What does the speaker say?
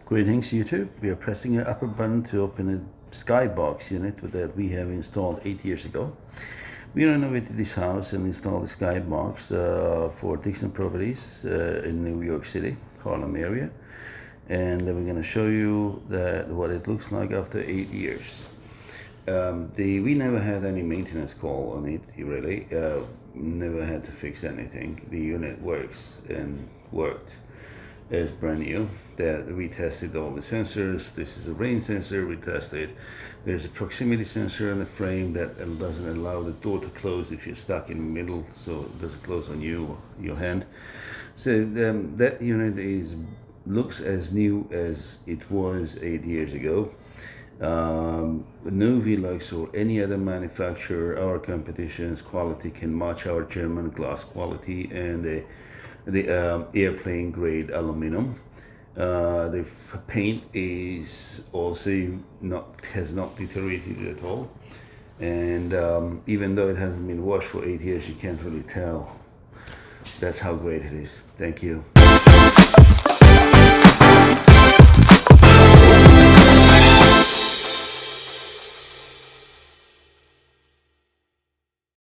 Greetings YouTube. We are pressing the upper button to open a Skybox unit that we have installed 8 years ago. We renovated this house and installed the Skybox for Dixon Properties in New York City, Harlem area. And we're going to show you what it looks like after 8 years. We never had any maintenance call on it, really. Never had to fix anything. The unit works and worked. It's brand new. We tested all the sensors. This is a rain sensor we tested. There's a proximity sensor in the frame that doesn't allow the door to close if you're stuck in the middle, so it doesn't close on you or your hand. So that unit looks as new as it was 8 years ago. No Velux or any other manufacturer, our competition's quality can match our German glass quality and the airplane grade aluminum. The paint is also has not deteriorated at all, and even though it hasn't been washed for 8 years, you can't really tell. That's how great it is. Thank you.